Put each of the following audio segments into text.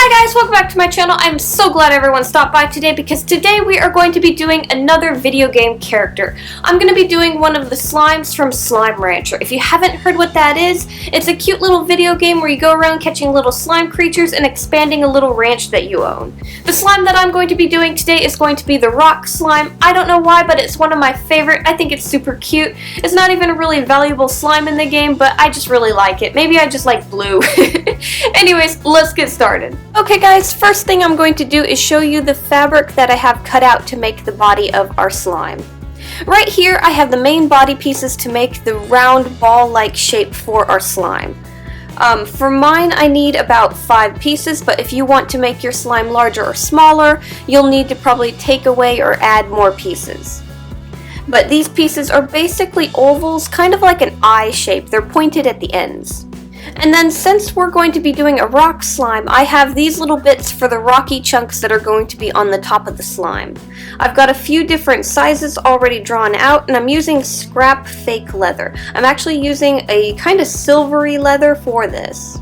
Hi guys, welcome back to my channel. I'm so glad everyone stopped by today because today we are going to be doing another video game character. I'm going to be doing one of the slimes from Slime Rancher. If you haven't heard what that is, it's a cute little video game where you go around catching little slime creatures and expanding a little ranch that you own. The slime that I'm going to be doing today is going to be the RockSlime. I don't know why, but it's one of my favorite. I think it's super cute. It's not even a really valuable slime in the game, but I just really like it. Maybe I just like blue. Anyways, let's get started. Okay guys, first thing I'm going to do is show you the fabric that I have cut out to make the body of our slime. Right here I have the main body pieces to make the round ball-like shape for our slime. For mine I need about 5 pieces, but if you want to make your slime larger or smaller, you'll need to probably take away or add more pieces. But these pieces are basically ovals, kind of like an eye shape. They're pointed at the ends. And then since we're going to be doing a rock slime, I have these little bits for the rocky chunks that are going to be on the top of the slime. I've got a few different sizes already drawn out, and I'm using scrap fake leather. I'm actually using a kind of silvery leather for this.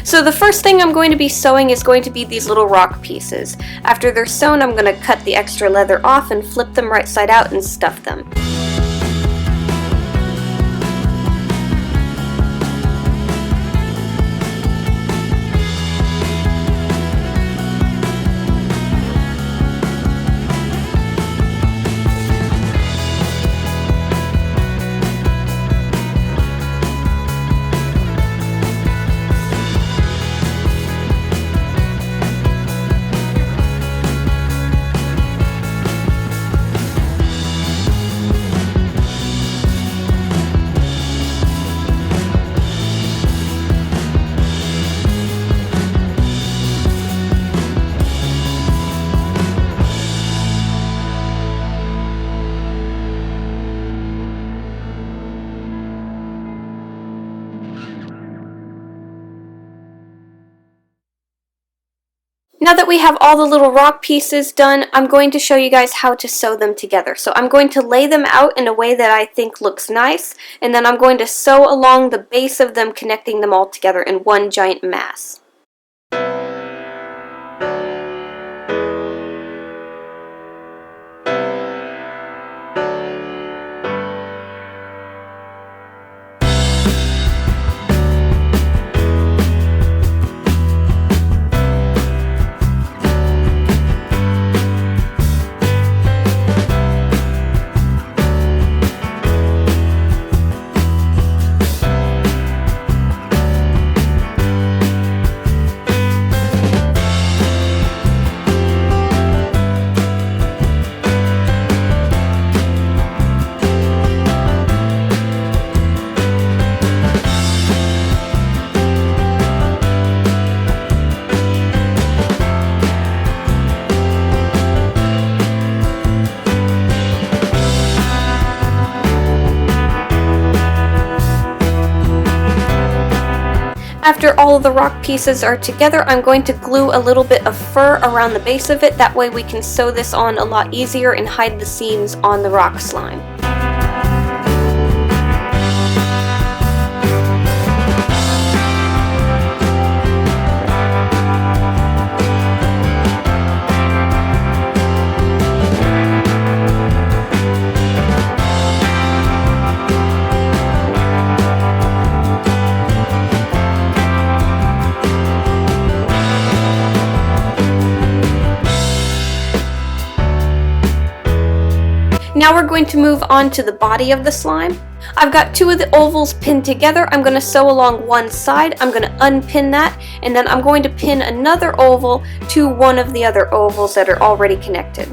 So the first thing I'm going to be sewing is going to be these little rock pieces. After they're sewn, I'm going to cut the extra leather off and flip them right side out and stuff them. Now that we have all the little rock pieces done, I'm going to show you guys how to sew them together. So I'm going to lay them out in a way that I think looks nice, and then I'm going to sew along the base of them, connecting them all together in one giant mass. After all of the rock pieces are together, I'm going to glue a little bit of fur around the base of it. That way we can sew this on a lot easier and hide the seams on the rock slime. Now we're going to move on to the body of the slime. I've got 2 of the ovals pinned together. I'm going to sew along one side. I'm going to unpin that, and then I'm going to pin another oval to one of the other ovals that are already connected.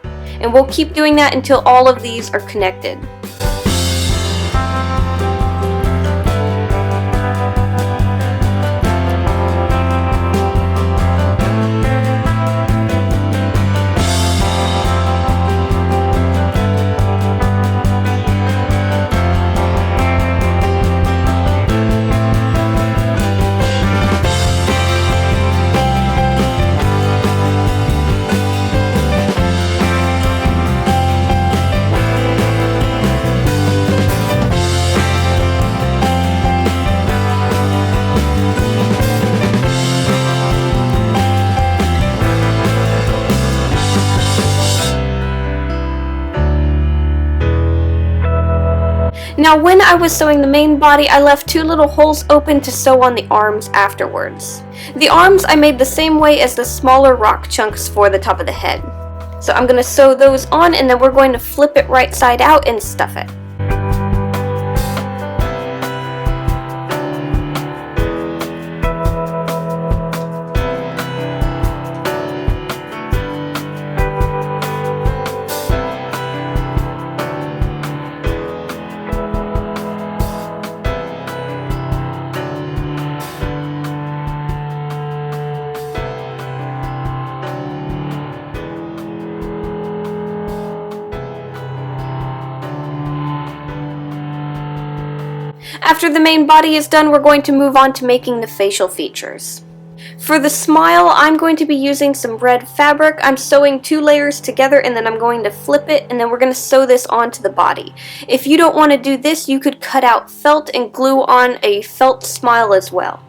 And we'll keep doing that until all of these are connected. Now when I was sewing the main body, I left 2 little holes open to sew on the arms afterwards. The arms I made the same way as the smaller rock chunks for the top of the head. So I'm going to sew those on, and then we're going to flip it right side out and stuff it. After the main body is done, we're going to move on to making the facial features. For the smile, I'm going to be using some red fabric. I'm sewing 2 layers together, and then I'm going to flip it, and then we're going to sew this onto the body. If you don't want to do this, you could cut out felt and glue on a felt smile as well.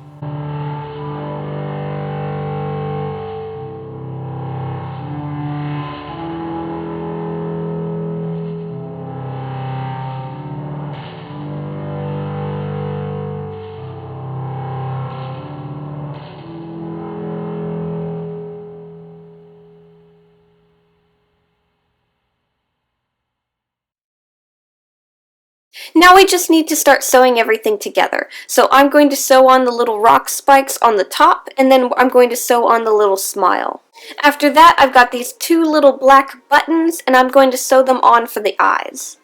Now we just need to start sewing everything together. So I'm going to sew on the little rock spikes on the top, and then I'm going to sew on the little smile. After that, I've got these 2 little black buttons, and I'm going to sew them on for the eyes.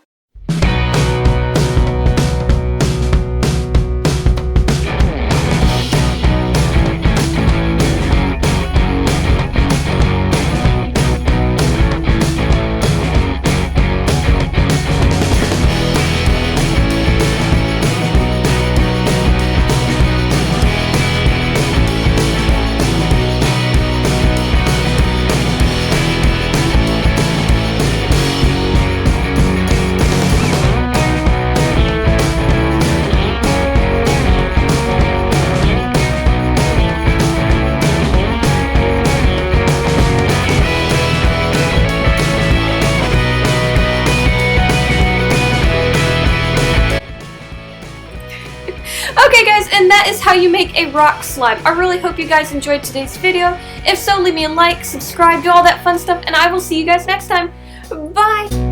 Okay guys, and that is how you make a rock slime. I really hope you guys enjoyed today's video. If so, leave me a like, subscribe, do all that fun stuff, and I will see you guys next time. Bye!